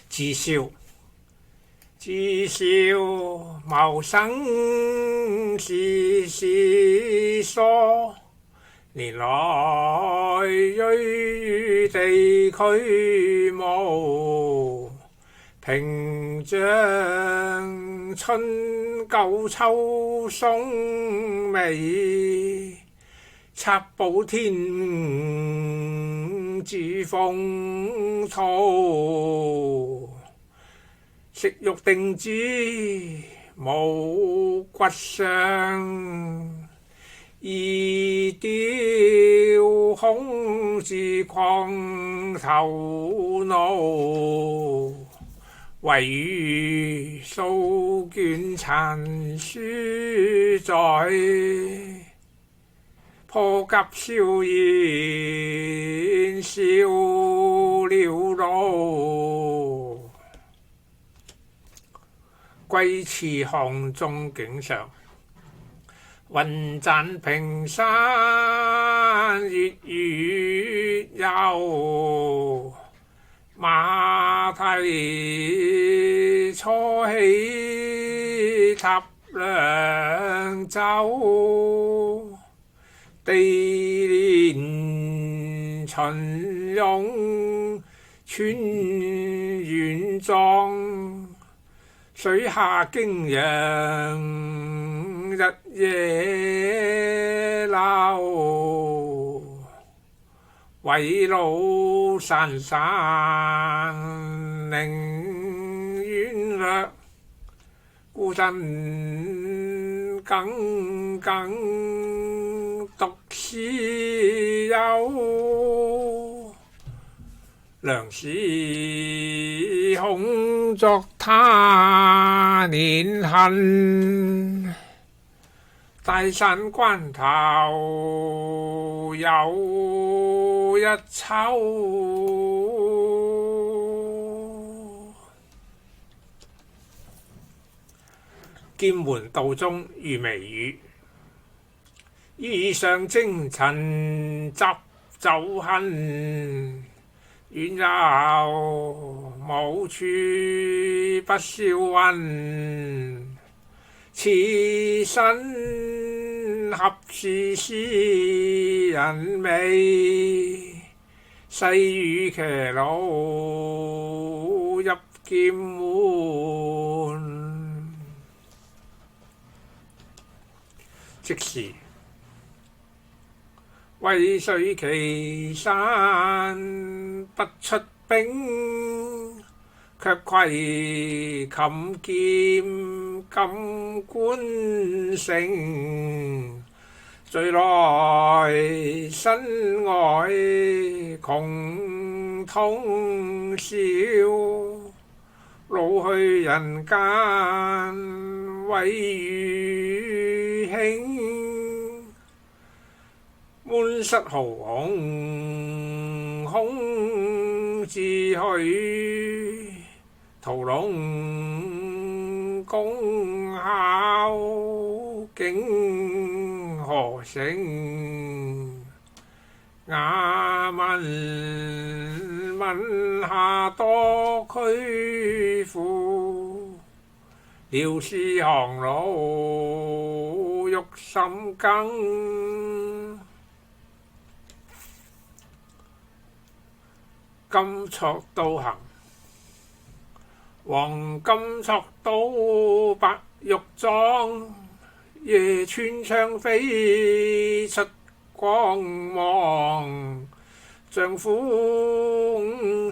自少謀生事事疏，年來銳地驅務，屏障春韭秋松微，策補天子風土，食肉定之無骨傷，易雕孔自狂頭腦，惟餘數卷殘書在，破甲少焉少了路。歸次項中景上，雲棧平山月月遊，馬蹄初起踏涼州，地連秦俑穿遠莊，水下經洋日夜流，圍路潺潺寧遠略，孤身耿耿獨師遊，良時恐作他年恨，大山關頭有一秋。劍門道中遇微雨，衣上征塵執酒恨，遠遊無處不銷魂，此身合是詩人味，細雨騎驢入劍門。即是渭水岐山不出兵，卻窺衾劍金冠城。醉來身外窮通宵，老去人間惟餘興。滿室豪雄空自許，屠龍功效竟何成？雅文下多屈服，料事項勞欲深耕。金錯刀行，黃金錯刀白玉裝，夜穿槍飛出光芒。丈夫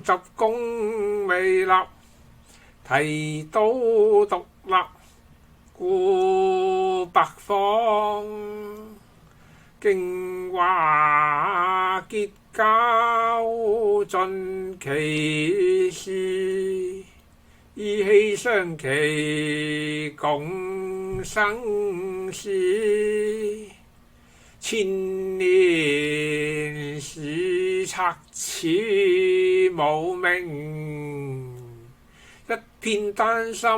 執弓未立，提刀獨立顧白方。競華結交盡其事，意氣相期共生死。千年史冊似無名，一片丹心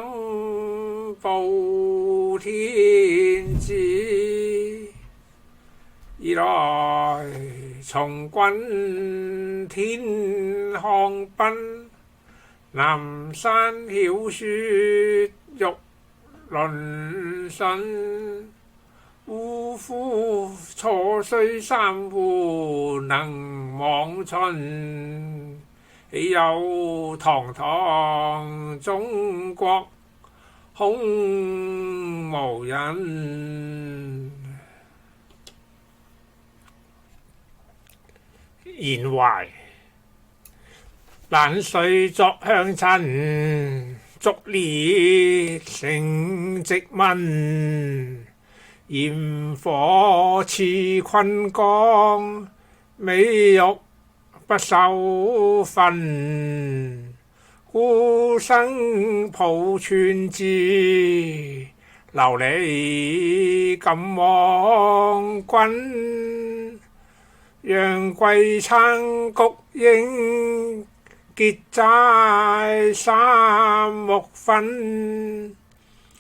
報天知。二來從軍天航奔，南山曉雪玉輪唇，嗚呼錯須三戶能望春。豈有堂堂中國空無人。言懷冷水作香塵，燭烈成夕紋。焰火似昆岡，美玉不收分。孤生抱寸枝，流離敢忘君。讓桂撐菊英，結齋三木分。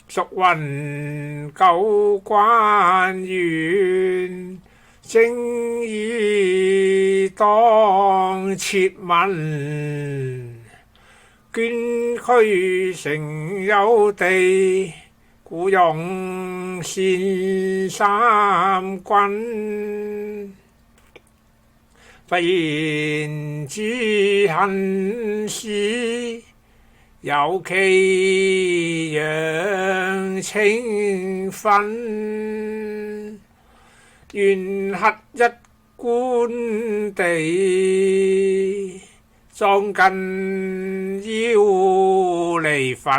蜀雲舊關原，正義當設問。捐軀成有地，故用先三軍。不言之恨事，有其揚情分。願乞一官地，葬近腰離墳。